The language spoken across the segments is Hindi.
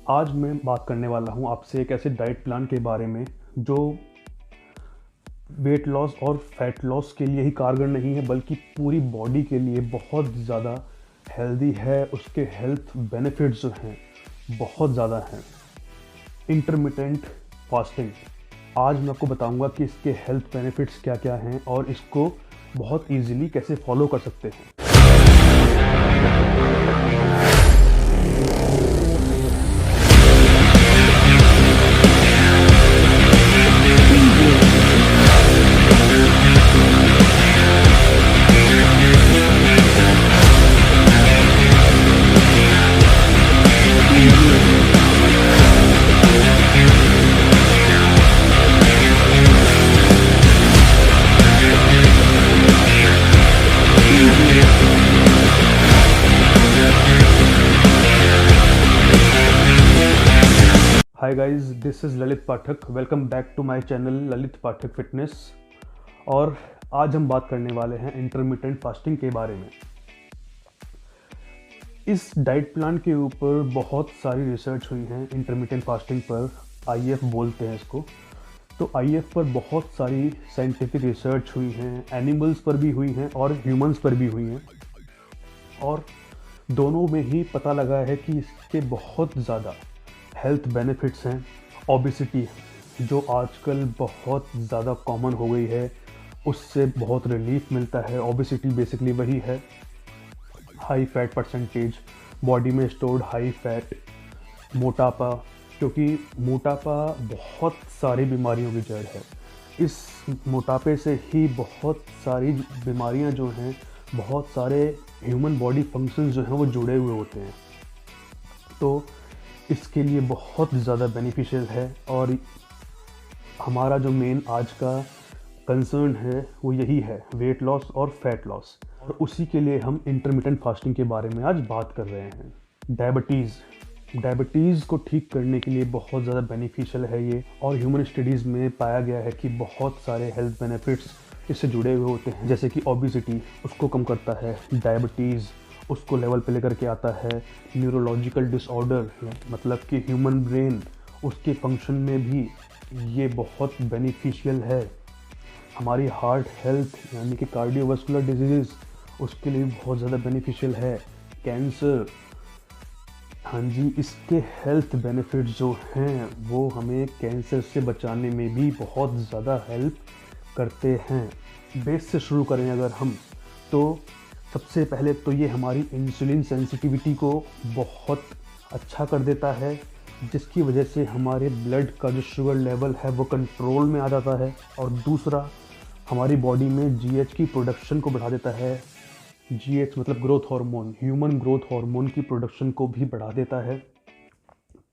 आज मैं बात करने वाला हूँ आपसे एक ऐसे डाइट प्लान के बारे में जो वेट लॉस और फैट लॉस के लिए ही कारगर नहीं है, बल्कि पूरी बॉडी के लिए बहुत ज़्यादा हेल्दी है। उसके हेल्थ बेनिफिट्स जो हैं बहुत ज़्यादा हैं। Intermittent fasting. आज मैं आपको बताऊंगा कि इसके हेल्थ बेनिफिट्स क्या क्या हैं और इसको बहुत इजीली कैसे फॉलो कर सकते हैं। Hi guys, this is Lalit Pathak. Welcome back to my channel Lalit Pathak fitness. और आज हम बात करने वाले हैं इंटरमिटेंट फास्टिंग के बारे में। इस डाइट प्लान के ऊपर बहुत सारी रिसर्च हुई हैं। इंटरमिटेंट फास्टिंग पर आईएफ बोलते हैं इसको। तो आईएफ पर बहुत सारी साइंटिफिक रिसर्च हुई हैं, एनिमल्स पर भी हुई हैं और ह्यूमंस पर भी हुई हैं, और दोनों में ही पता लगा है कि इसके बहुत ज़्यादा हेल्थ बेनिफिट्स हैं। ओबेसिटी जो आजकल बहुत ज़्यादा कॉमन हो गई है, उससे बहुत रिलीफ मिलता है। ओबेसिटी बेसिकली वही है, हाई फैट परसेंटेज, बॉडी में स्टोर्ड हाई फैट, मोटापा, क्योंकि मोटापा बहुत सारी बीमारियों की जड़ है। इस मोटापे से ही बहुत सारी बीमारियां जो हैं, बहुत सारे ह्यूमन बॉडी फंक्शंस जो हैं वो जुड़े हुए होते हैं। तो इसके लिए बहुत ज़्यादा बेनिफिशियल है, और हमारा जो मेन आज का कंसर्न है वो यही है, वेट लॉस और फैट लॉस। और उसी के लिए हम इंटरमिटेंट फास्टिंग के बारे में आज बात कर रहे हैं। डायबिटीज़ को ठीक करने के लिए बहुत ज़्यादा बेनिफिशियल है ये, और ह्यूमन स्टडीज़ में पाया गया है कि बहुत सारे हेल्थ बेनिफिट्स इससे जुड़े हुए होते हैं। जैसे कि ओबेसिटी उसको कम करता है, डायबिटीज़ उसको लेवल पे लेकर के आता है, न्यूरोलॉजिकल डिसऑर्डर मतलब कि ह्यूमन ब्रेन उसके फंक्शन में भी ये बहुत बेनिफिशियल है। हमारी हार्ट हेल्थ यानी कि कार्डियोवास्कुलर डिजीज़ उसके लिए भी बहुत ज़्यादा बेनिफिशियल है। कैंसर, हाँ जी, इसके हेल्थ बेनिफिट्स जो हैं वो हमें कैंसर से बचाने में भी बहुत ज़्यादा हेल्प करते हैं। बेस से शुरू करें अगर हम, तो सबसे पहले तो ये हमारी इंसुलिन सेंसिटिविटी को बहुत अच्छा कर देता है, जिसकी वजह से हमारे ब्लड का जो शुगर लेवल है वो कंट्रोल में आ जाता है। और दूसरा, हमारी बॉडी में जीएच की प्रोडक्शन को बढ़ा देता है। जीएच मतलब growth hormone, human growth hormone की प्रोडक्शन को भी बढ़ा देता है।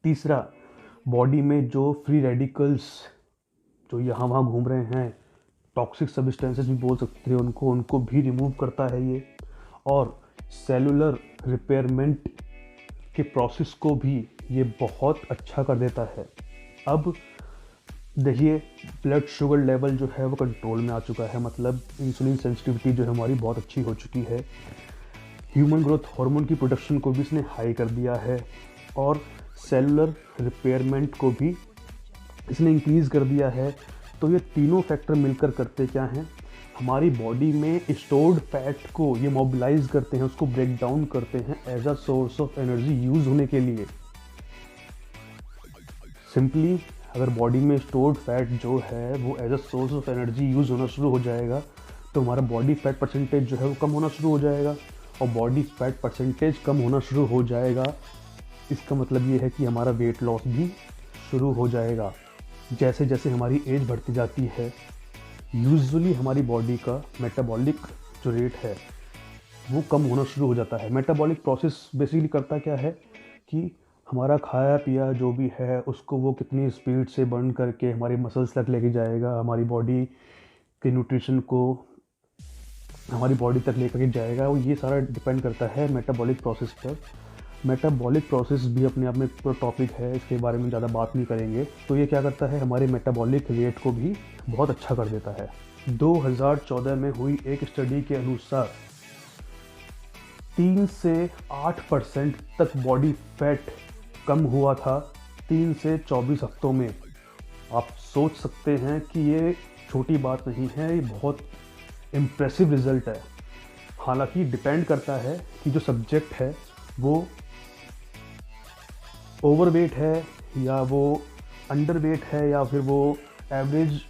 तीसरा, बॉडी में जो फ्री रेडिकल्स जो यहाँ वहाँ घूम रहे हैं, टॉक्सिक सब्सटेंसेस भी बोल सकते हैं उनको भी रिमूव करता है ये। और सेलुलर रिपेयरमेंट के प्रोसेस को भी ये बहुत अच्छा कर देता है। अब देखिए, ब्लड शुगर लेवल जो है वो कंट्रोल में आ चुका है, मतलब इंसुलिन सेंसिटिविटी जो है हमारी बहुत अच्छी हो चुकी है। ह्यूमन ग्रोथ हार्मोन की प्रोडक्शन को भी इसने हाई कर दिया है, और सेलुलर रिपेयरमेंट को भी इसने इंक्रीज़ कर दिया है। तो ये तीनों फैक्टर मिलकर करते क्या हैं, हमारी बॉडी में स्टोर्ड फैट को ये मोबिलाइज करते हैं, उसको ब्रेक डाउन करते हैं as a source of energy use होने के लिए। सिंपली अगर बॉडी में स्टोर्ड फैट जो है वो as a source of energy use होना शुरू हो जाएगा, तो हमारा बॉडी फैट परसेंटेज जो है वो कम होना शुरू हो जाएगा। और बॉडी फैट परसेंटेज कम होना शुरू हो जाएगा, इसका मतलब ये है कि हमारा वेट लॉस भी शुरू हो जाएगा। जैसे जैसे हमारी एज बढ़ती जाती है, यूजुअली हमारी बॉडी का मेटाबॉलिक जो रेट है वो कम होना शुरू हो जाता है। मेटाबॉलिक प्रोसेस बेसिकली करता क्या है कि हमारा खाया पिया जो भी है उसको वो कितनी स्पीड से बर्न करके हमारी मसल्स तक लेके जाएगा, हमारी बॉडी के न्यूट्रिशन को हमारी बॉडी तक लेकर के जाएगा। और ये सारा डिपेंड करता है मेटाबॉलिक प्रोसेस पर। मेटाबॉलिक प्रोसेस भी अपने आप में पूरा टॉपिक है, इसके बारे में ज़्यादा बात नहीं करेंगे। तो ये क्या करता है, हमारे मेटाबॉलिक रेट को भी बहुत अच्छा कर देता है। 2014 में हुई एक स्टडी के अनुसार 3 से 8% तक बॉडी फैट कम हुआ था 3 से 24 हफ्तों में। आप सोच सकते हैं कि ये छोटी बात नहीं है, ये बहुत इम्प्रेसिव रिज़ल्ट है। हालांकि डिपेंड करता है कि जो सब्जेक्ट है वो ओवरवेट है या वो अंडरवेट है या फिर वो एवरेज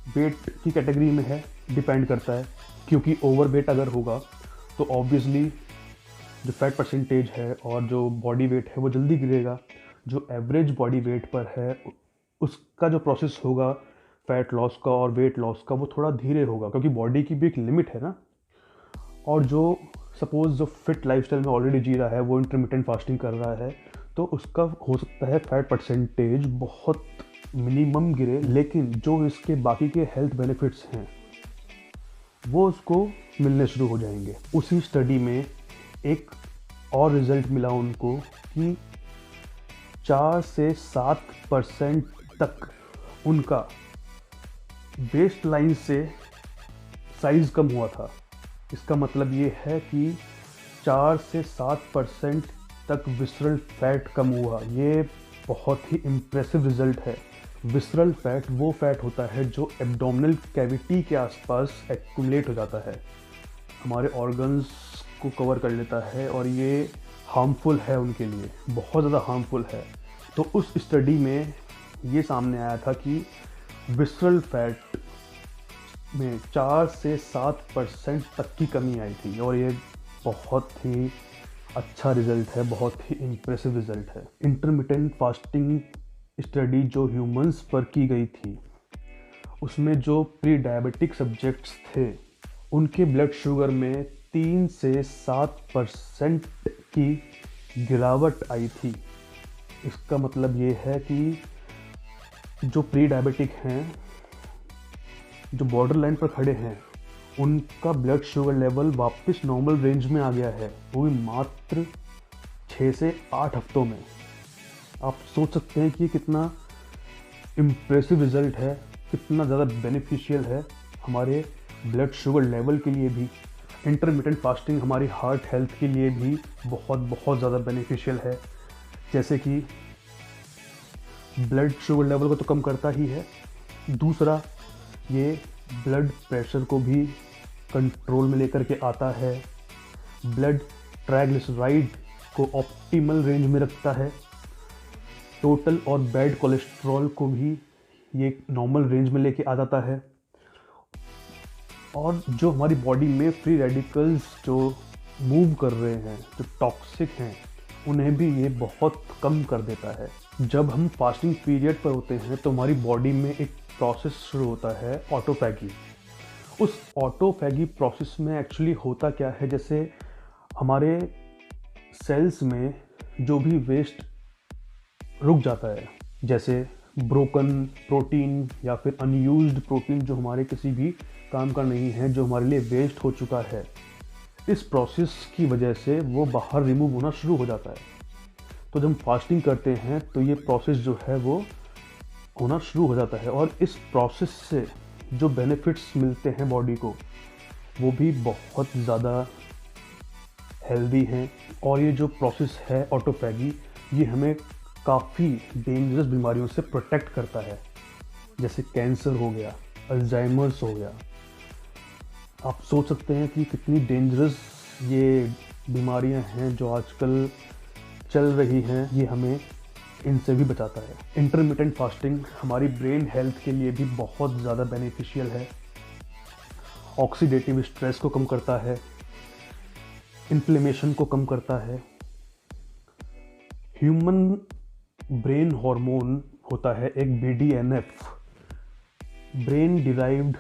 वेट की कैटेगरी में है, डिपेंड करता है। क्योंकि ओवरवेट अगर होगा तो ऑब्वियसली जो फैट परसेंटेज है और जो बॉडी वेट है वो जल्दी गिरेगा। जो एवरेज बॉडी वेट पर है उसका जो प्रोसेस होगा फैट लॉस का और वेट लॉस का वो थोड़ा धीरे होगा, क्योंकि बॉडी की भी एक लिमिट है ना। और जो सपोज़ जो फिट लाइफस्टाइल में ऑलरेडी जी रहा है वो इंटरमिटेंट फास्टिंग कर रहा है, तो उसका हो सकता है फैट परसेंटेज बहुत मिनिमम गिरे, लेकिन जो इसके बाकी के हेल्थ बेनिफिट्स हैं वो उसको मिलने शुरू हो जाएंगे। उसी स्टडी में एक और रिज़ल्ट मिला उनको कि 4 से 7% तक उनका वेस्ट लाइन से साइज़ कम हुआ था। इसका मतलब ये है कि 4 से 7% तक विसरल फैट कम हुआ। ये बहुत ही इम्प्रेसिव रिज़ल्ट है। विसरल फैट वो फैट होता है जो एब्डोमिनल कैविटी के आसपास एक्यूमुलेट हो जाता है, हमारे ऑर्गन्स को कवर कर लेता है और ये हार्मफुल है उनके लिए, बहुत ज़्यादा हार्मफुल है। तो उस स्टडी में ये सामने आया था कि विसरल फैट में 4 से 7% तक की कमी आई थी और ये बहुत ही अच्छा रिज़ल्ट है, बहुत ही इम्प्रेसिव रिज़ल्ट है। इंटरमिटेंट फास्टिंग स्टडी जो ह्यूमंस पर की गई थी उसमें जो प्री डायबिटिक सब्जेक्ट्स थे उनके ब्लड शुगर में 3 से 7% की गिरावट आई थी। इसका मतलब ये है कि जो प्री डायबिटिक हैं, जो बॉर्डर लाइन पर खड़े हैं, उनका ब्लड शुगर लेवल वापस नॉर्मल रेंज में आ गया है, वो भी मात्र 6 से 8 हफ्तों में। आप सोच सकते हैं कि कितना इम्प्रेसिव रिज़ल्ट है, कितना ज़्यादा बेनिफिशियल है हमारे ब्लड शुगर लेवल के लिए भी। इंटरमिटेंट फास्टिंग हमारी हार्ट हेल्थ के लिए भी बहुत ज़्यादा बेनिफिशियल है। जैसे कि ब्लड शुगर लेवल को तो कम करता ही है, दूसरा ये ब्लड प्रेशर को भी कंट्रोल में लेकर के आता है, ब्लड ट्राइग्लिसराइड को ऑप्टिमल रेंज में रखता है, टोटल और बैड कोलेस्ट्रॉल को भी ये नॉर्मल रेंज में लेके आ जाता है, और जो हमारी बॉडी में फ्री रेडिकल्स जो मूव कर रहे हैं, जो टॉक्सिक हैं, उन्हें भी ये बहुत कम कर देता है। जब हम फास्टिंग पीरियड पर होते हैं तो हमारी बॉडी में एक प्रोसेस शुरू होता है, ऑटोफैगी। उस ऑटोफैगी प्रोसेस में एक्चुअली होता क्या है, जैसे हमारे सेल्स में जो भी वेस्ट रुक जाता है, जैसे ब्रोकन प्रोटीन या फिर अनयूज्ड प्रोटीन जो हमारे किसी भी काम का नहीं है, जो हमारे लिए वेस्ट हो चुका है, इस प्रोसेस की वजह से वो बाहर रिमूव होना शुरू हो जाता है। तो जब हम फास्टिंग करते हैं तो ये प्रोसेस जो है वो होना शुरू हो जाता है, और इस प्रोसेस से जो बेनिफिट्स मिलते हैं बॉडी को वो भी बहुत ज़्यादा हेल्दी हैं। और ये जो प्रोसेस है ऑटोफैगी, ये हमें काफ़ी डेंजरस बीमारियों से प्रोटेक्ट करता है, जैसे कैंसर हो गया, अल्जाइमर्स हो गया। आप सोच सकते हैं कि कितनी डेंजरस ये बीमारियां हैं जो आजकल चल रही हैं, ये हमें इनसे भी बचाता है। इंटरमिटेंट फास्टिंग हमारी ब्रेन हेल्थ के लिए भी बहुत ज़्यादा बेनिफिशियल है, ऑक्सीडेटिव स्ट्रेस को कम करता है, इन्फ्लेमेशन को कम करता है। ह्यूमन ब्रेन हार्मोन होता है एक BDNF, ब्रेन डिराइव्ड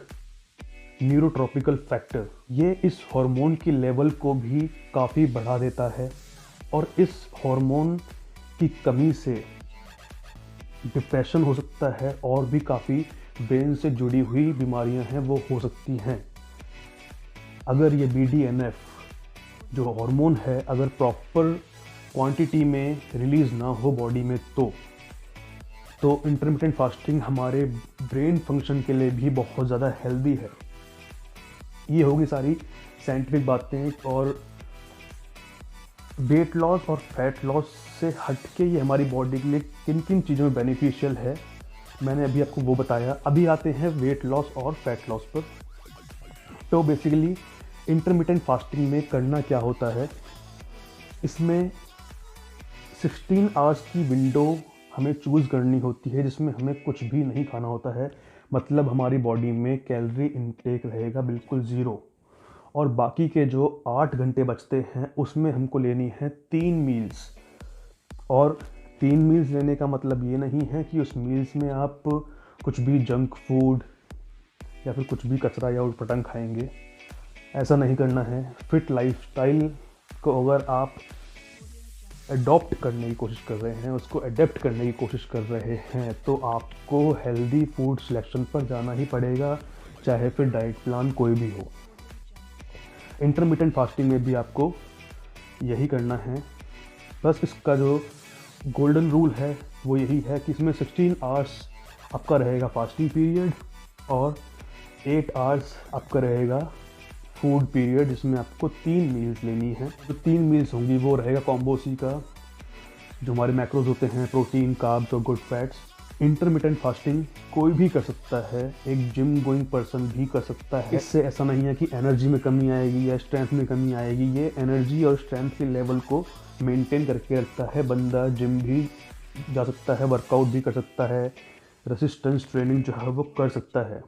न्यूरोट्रॉपिकल फैक्टर। ये इस हार्मोन की लेवल को भी काफ़ी बढ़ा देता है, और इस हार्मोन की कमी से डिप्रेशन हो सकता है, और भी काफ़ी ब्रेन से जुड़ी हुई बीमारियां हैं वो हो सकती हैं। अगर ये BDNF जो हार्मोन है अगर प्रॉपर क्वांटिटी में रिलीज़ ना हो बॉडी में, तो इंटरमिटेंट फास्टिंग हमारे ब्रेन फंक्शन के लिए भी बहुत ज़्यादा हेल्दी है। ये होगी सारी साइंटिफिक बातें, और वेट लॉस और फैट लॉस से हटके ये हमारी बॉडी के लिए किन किन चीज़ों में बेनिफिशियल है, मैंने अभी आपको वो बताया। अभी आते हैं वेट लॉस और फैट लॉस पर। तो बेसिकली इंटरमिटेंट फास्टिंग में करना क्या होता है, इसमें 16 आवर्स की विंडो हमें चूज़ करनी होती है जिसमें हमें कुछ भी नहीं खाना होता है। मतलब हमारी बॉडी में कैलोरी इनटेक रहेगा बिल्कुल ज़ीरो, और बाकी के जो 8 घंटे बचते हैं उसमें हमको लेनी है 3 मील्स। और 3 मील्स लेने का मतलब ये नहीं है कि उस मील्स में आप कुछ भी जंक फूड या फिर कुछ भी कचरा या उटपटांग खाएंगे, ऐसा नहीं करना है। फिट लाइफस्टाइल को अगर आप अडॉप्ट करने की कोशिश कर रहे हैं, उसको अडेप्ट करने की कोशिश कर रहे हैं, तो आपको हेल्दी फूड सिलेक्शन पर जाना ही पड़ेगा, चाहे फिर डाइट प्लान कोई भी हो। इंटरमिटेंट फास्टिंग में भी आपको यही करना है। बस इसका जो गोल्डन रूल है वो यही है कि इसमें 16 आवर्स आपका रहेगा फास्टिंग पीरियड और 8 आवर्स आपका रहेगा फूड पीरियड, जिसमें आपको 3 मील्स लेनी है। जो 3 मील्स होंगी वो रहेगा कॉम्बो सी का, जो हमारे मैक्रोज होते हैं, प्रोटीन, कार्ब्स और गुड फैट्स। इंटरमिटेंट फास्टिंग कोई भी कर सकता है, एक जिम गोइंग पर्सन भी कर सकता है। इससे ऐसा नहीं है कि एनर्जी में कमी आएगी या स्ट्रेंथ में कमी आएगी, ये एनर्जी और स्ट्रेंथ के लेवल को मेंटेन करके रखता है। बंदा जिम भी जा सकता है, वर्कआउट भी कर सकता है, रेसिस्टेंस ट्रेनिंग जो है वो कर सकता है।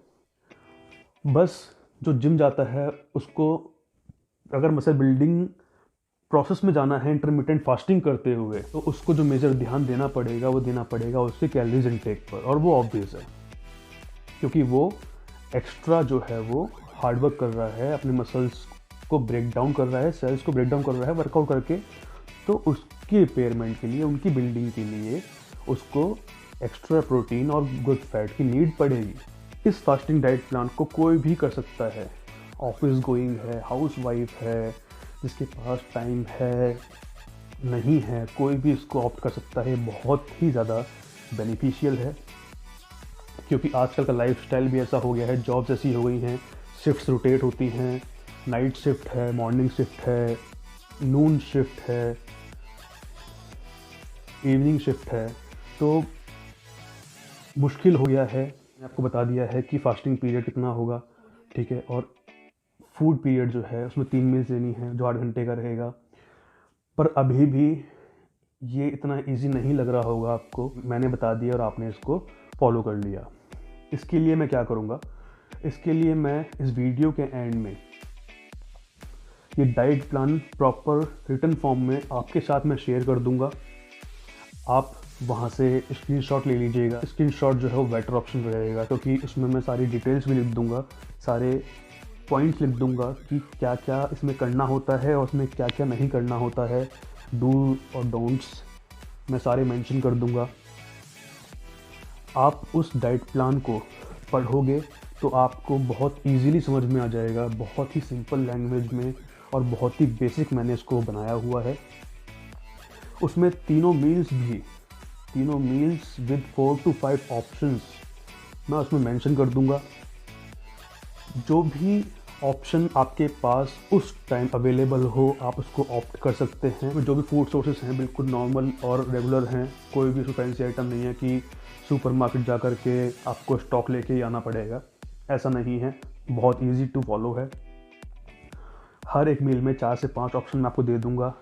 बस जो जिम जाता है उसको अगर मसल बिल्डिंग प्रोसेस में जाना है इंटरमिटेंट फास्टिंग करते हुए, तो उसको जो मेजर ध्यान देना पड़ेगा वो देना पड़ेगा उसके कैलोरीज इनटेक पर। और वो ऑब्वियस है क्योंकि वो एक्स्ट्रा जो है वो हार्डवर्क कर रहा है, अपने मसल्स को ब्रेक डाउन कर रहा है, सेल्स को ब्रेक डाउन कर रहा है वर्कआउट करके, तो उसकी रिपेयरमेंट के लिए, उनकी बिल्डिंग के लिए उसको एक्स्ट्रा प्रोटीन और गुड फैट की नीड पड़ेगी। इस फास्टिंग डाइट प्लान को कोई भी कर सकता है, ऑफिस गोइंग है, हाउस वाइफ है, जिसके पास टाइम है, नहीं है, कोई भी इसको ऑप्ट कर सकता है। बहुत ही ज़्यादा बेनिफिशियल है क्योंकि आजकल का लाइफस्टाइल भी ऐसा हो गया है, जॉब्स ऐसी हो गई हैं, शिफ्ट्स रोटेट होती हैं, नाइट शिफ्ट है, मॉर्निंग शिफ्ट है, नून शिफ्ट है, इवनिंग शिफ्ट है, तो मुश्किल हो गया है। मैंने आपको बता दिया है कि फास्टिंग पीरियड कितना होगा, ठीक है, और फूड पीरियड जो है उसमें 3 मील्स लेनी है जो 8 घंटे का रहेगा। पर अभी भी ये इतना इजी नहीं लग रहा होगा आपको, मैंने बता दिया और आपने इसको फॉलो कर लिया। इसके लिए मैं क्या करूँगा, इसके लिए मैं इस वीडियो के एंड में ये diet plan proper written form में आपके साथ मैं शेयर कर दूंगा। आप वहाँ से स्क्रीनशॉट ले लीजिएगा। स्क्रीनशॉट जो है वो बेटर ऑप्शन रहेगा क्योंकि उसमें मैं सारी डिटेल्स भी लिख दूंगा, सारे पॉइंट्स लिख दूंगा कि क्या क्या इसमें करना होता है और उसमें क्या क्या नहीं करना होता है, डू और डोंट्स मैं सारे मेंशन कर दूंगा। आप उस डाइट प्लान को पढ़ोगे तो आपको बहुत इजीली समझ में आ जाएगा, बहुत ही सिंपल लैंग्वेज में और बहुत ही बेसिक मैंने इसको बनाया हुआ है। उसमें तीनों मील्स विद 4 to 5 ऑप्शंस मैं उसमें मेंशन कर दूंगा। जो भी ऑप्शन आपके पास उस टाइम अवेलेबल हो आप उसको ऑप्ट कर सकते हैं। जो भी फूड सोर्सेस हैं बिल्कुल नॉर्मल और रेगुलर हैं, कोई भी उसमें फैंसी आइटम नहीं है कि सुपरमार्केट जा कर के आपको स्टॉक लेके ही आना पड़ेगा, ऐसा नहीं है, बहुत इजी टू फॉलो है। हर एक मील में 4 से 5 ऑप्शन मैं आपको दे दूंगा,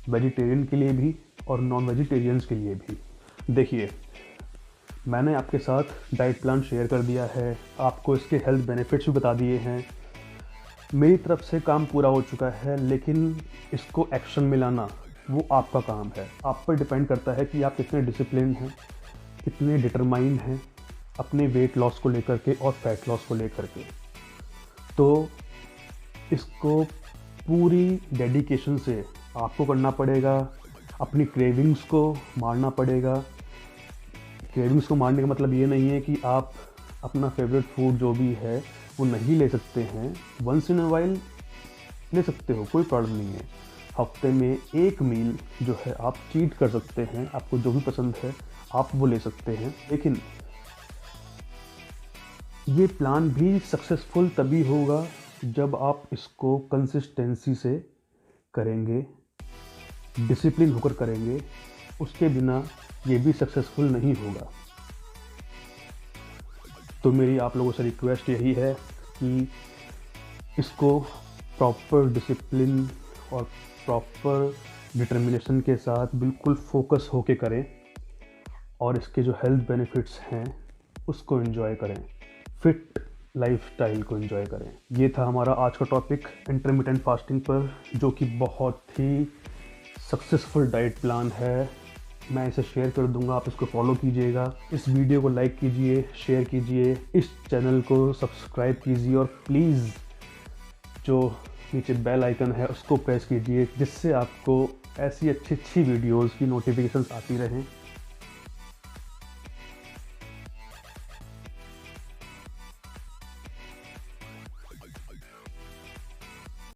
वेजिटेरियन के लिए भी और नॉन वेजिटेरियंस के लिए भी। देखिए, मैंने आपके साथ डाइट प्लान शेयर कर दिया है, आपको इसके हेल्थ बेनिफिट्स भी बता दिए हैं, मेरी तरफ से काम पूरा हो चुका है, लेकिन इसको एक्शन में लाना वो आपका काम है। आप पर डिपेंड करता है कि आप कितने डिसिप्लिन हैं, कितने डिटरमाइंड हैं अपने वेट लॉस को लेकर के और फैट लॉस को लेकर के। तो इसको पूरी डेडिकेशन से आपको करना पड़ेगा, अपनी क्रेविंग्स को मारना पड़ेगा। क्रेविंग्स को मारने का मतलब ये नहीं है कि आप अपना फेवरेट फूड जो भी है वो नहीं ले सकते हैं, वंस इन अ वाइल ले सकते हो, कोई प्रॉब्लम नहीं है। हफ्ते में एक मील जो है आप चीट कर सकते हैं, आपको जो भी पसंद है आप वो ले सकते हैं। लेकिन ये प्लान भी सक्सेसफुल तभी होगा जब आप इसको कंसिस्टेंसी से करेंगे, डिसिप्लिन होकर करेंगे, उसके बिना ये भी सक्सेसफुल नहीं होगा। तो मेरी आप लोगों से रिक्वेस्ट यही है कि इसको प्रॉपर डिसिप्लिन और प्रॉपर डिटर्मिनेशन के साथ बिल्कुल फोकस होके करें और इसके जो हेल्थ बेनिफिट्स हैं उसको एंजॉय करें, फिट लाइफस्टाइल को एंजॉय करें। ये था हमारा आज का टॉपिक इंटरमिटेंट फास्टिंग पर, जो कि बहुत ही सक्सेसफुल डाइट प्लान है। मैं इसे शेयर कर दूंगा, आप इसको फॉलो कीजिएगा। इस वीडियो को लाइक कीजिए, शेयर कीजिए, इस चैनल को सब्सक्राइब कीजिए और प्लीज़ जो नीचे बेल आइकन है उसको प्रेस कीजिए, जिससे आपको ऐसी अच्छी वीडियोस की नोटिफिकेशंस आती रहें।